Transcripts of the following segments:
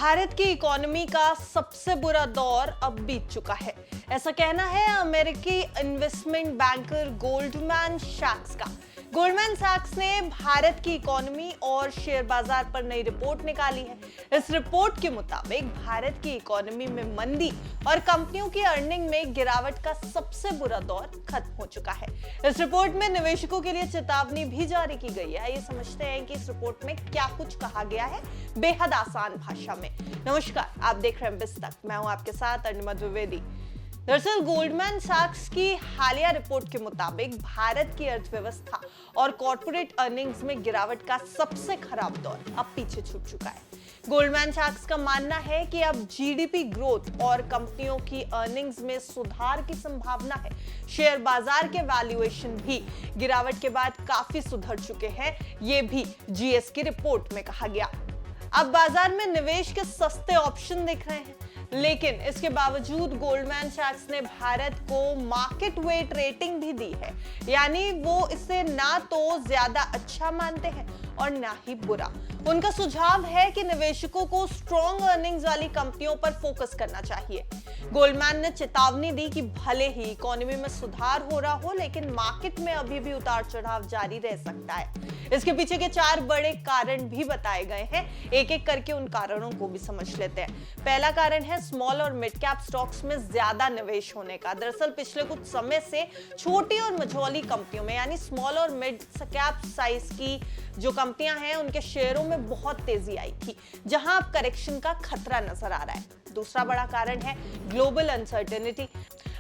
भारत की इकोनॉमी का सबसे बुरा दौर अब बीत चुका है, ऐसा कहना है अमेरिकी इन्वेस्टमेंट बैंकर गोल्डमैन सैक्स का। गोल्डमैन सैक्स ने भारत की इकोनॉमी और शेयर बाजार पर नई रिपोर्ट निकाली है। इस रिपोर्ट के मुताबिक भारत की इकोनॉमी में मंदी और कंपनियों की अर्निंग में गिरावट का सबसे बुरा दौर खत्म हो चुका है। इस रिपोर्ट में निवेशकों के लिए चेतावनी भी जारी की गई है। आइए समझते हैं कि इस रिपोर्ट में क्या कुछ कहा गया है बेहद आसान भाषा में। नमस्कार, आप देख रहे हैं बिस्तक, मैं हूं आपके साथ अनिमा द्विवेदी। दरअसल गोल्डमैन सैक्स की हालिया रिपोर्ट के मुताबिक भारत की अर्थव्यवस्था और कॉर्पोरेट अर्निंग्स में गिरावट का सबसे खराब दौर अब पीछे छूट चुका है। गोल्डमैन सैक्स का मानना है कि अब जीडीपी ग्रोथ और कंपनियों की अर्निंग्स में सुधार की संभावना है। शेयर बाजार के वैल्यूएशन भी गिरावट के बाद काफी सुधर चुके हैं, ये भी जीएस की रिपोर्ट में कहा गया। अब बाजार में निवेश के सस्ते ऑप्शन दिख रहे हैं, लेकिन इसके बावजूद गोल्डमैन सैक्स ने भारत को मार्केट वेट रेटिंग भी दी है, यानी वो इसे ना तो ज्यादा अच्छा मानते हैं और ना ही बुरा। उनका सुझाव है कि निवेशकों को स्ट्रॉन्ग अर्निंग्स वाली कंपनियों पर फोकस करना चाहिए। गोल्डमैन ने चेतावनी दी कि भले ही इकोनॉमी में सुधार हो रहा हो, लेकिन मार्केट में अभी भी उतार चढ़ाव जारी रह सकता है। इसके पीछे के 4 बड़े कारण भी बताए गए हैं। एक एक करके उन कारणों को भी समझ लेते हैं। पहला कारण है स्मॉल और मिड कैप स्टॉक्स में ज्यादा निवेश होने का। दरअसल पिछले कुछ समय से छोटी और मझोली कंपनियों में, यानी स्मॉल और मिड कैप साइज की जो कंपनियां हैं, उनके शेयरों में बहुत तेजी आई थी, जहां अब करेक्शन का खतरा नजर आ रहा है। दूसरा बड़ा कारण है ग्लोबल अनसर्टेनिटी।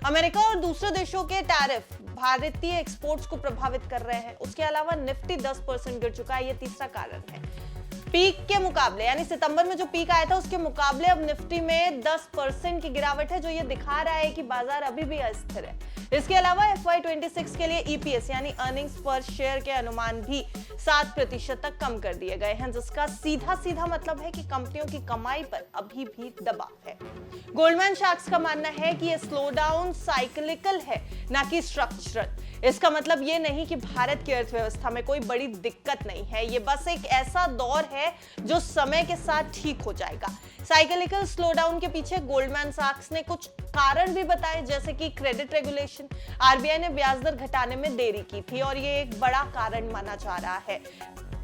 अमेरिका और दूसरे देशों के टैरिफ भारतीय एक्सपोर्ट्स को प्रभावित कर रहे हैं। उसके अलावा निफ्टी 10% गिर चुका है, ये तीसरा कारण है। पीक के मुकाबले, यानी सितंबर में जो पीक आया था उसके मुकाबले अब निफ्टी में 10% की गिरावट है, जो ये दिखा रहा है कि बाजार अभी भी अस्थिर है। इसके अलावा FY26 के लिए EPS यानी अर्निंग्स पर शेयर के अनुमान भी 7% तक कम कर दिए गए हैं, जिसका सीधा मतलब है कि कंपनियों की कमाई पर अभी भी दबाव है। गोल्डमैन सैक्स का मानना है कि यह स्लोडाउन साइक्लिकल है, ना कि स्ट्रक्चरल। इसका मतलब ये नहीं कि भारत की अर्थव्यवस्था में कोई बड़ी दिक्कत नहीं है, ये बस एक ऐसा दौर है जो समय के साथ ठीक हो जाएगा। साइक्लिकल स्लोडाउन के पीछे गोल्डमैन सैक्स ने कुछ कारण भी बताए, जैसे कि क्रेडिट रेगुलेशन। आरबीआई ने ब्याज दर घटाने में देरी की थी और ये एक बड़ा कारण माना जा रहा है।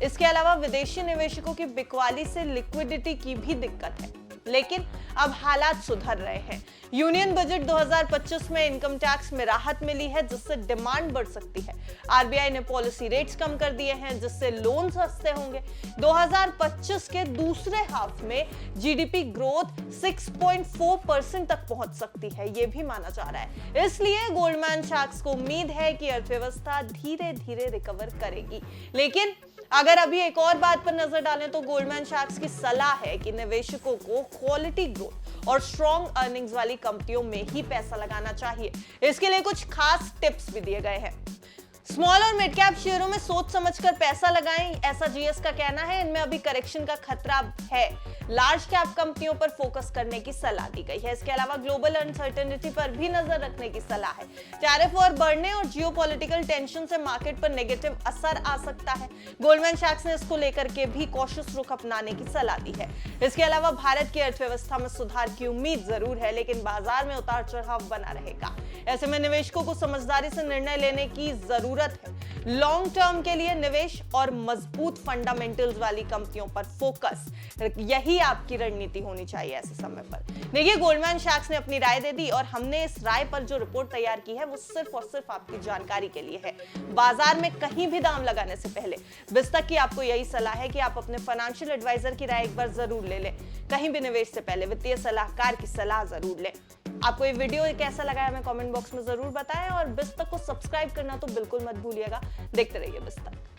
इसके अलावा विदेशी निवेशकों की बिकवाली से लिक्विडिटी की भी दिक्कत है, लेकिन अब हालात सुधर रहे हैं। यूनियन बजट 2025 में इनकम टैक्स में राहत मिली है, जिससे डिमांड बढ़ सकती है। आरबीआई ने पॉलिसी रेट्स कम कर दिए हैं, जिससे लोन सस्ते होंगे। 2025 के दूसरे हाफ में जीडीपी ग्रोथ 6.4% तक पहुंच सकती है, यह भी माना जा रहा है। इसलिए गोल्डमैन सैक्स को उम्मीद है कि अर्थव्यवस्था धीरे धीरे रिकवर करेगी। लेकिन अगर अभी एक और बात पर नजर डालें तो गोल्डमैन सैक्स की सलाह है कि निवेशकों को क्वालिटी ग्रोथ और स्ट्रॉन्ग अर्निंग्स वाली कंपनियों में ही पैसा लगाना चाहिए। इसके लिए कुछ खास टिप्स भी दिए गए हैं। स्मॉल और मिड कैप शेयरों में सोच समझकर पैसा लगाएं, ऐसा जीएस का कहना है। इनमें अभी करेक्शन का खतरा है। लार्ज कैप कंपनियों पर फोकस करने की सलाह दी गई है। इसके अलावा ग्लोबल अनसर्टेनिटी पर भी नजर रखने की सलाह है। टैरिफ वॉर बढ़ने और जियोपॉलिटिकल टेंशन से मार्केट पर नेगेटिव असर आ सकता है। गोल्डमैन सैक्स ने इसको लेकर के भी कॉशियस रुख अपनाने की सलाह दी है। इसके अलावा भारत की अर्थव्यवस्था में सुधार की उम्मीद जरूर है, लेकिन बाजार में उतार चढ़ाव बना रहेगा। ऐसे में निवेशकों को समझदारी से निर्णय लेने की जरूरत है। लॉन्ग टर्म के लिए निवेश और मजबूत फंडामेंटल्स वाली कंपनियों पर फोकस, यही आपकी रणनीति होनी चाहिए ऐसे समय पर। देखिए, गोल्डमैन सैक्स ने अपनी राय दे दी और हमने इस राय पर जो रिपोर्ट तैयार की है वो सिर्फ और सिर्फ आपकी जानकारी के लिए है। बाजार में कहीं भी दाम लगाने से पहले बिस्तक की आपको यही सलाह है कि आप अपने फाइनेंशियल एडवाइजर की राय एक बार जरूर ले लें। कहीं भी निवेश से पहले वित्तीय सलाहकार की सलाह जरूर लें। आपको ये वीडियो कैसा लगा है हमें कमेंट बॉक्स में जरूर बताएं और बिस्तक को सब्सक्राइब करना तो बिल्कुल मत भूलिएगा। देखते रहिए बिस्तक।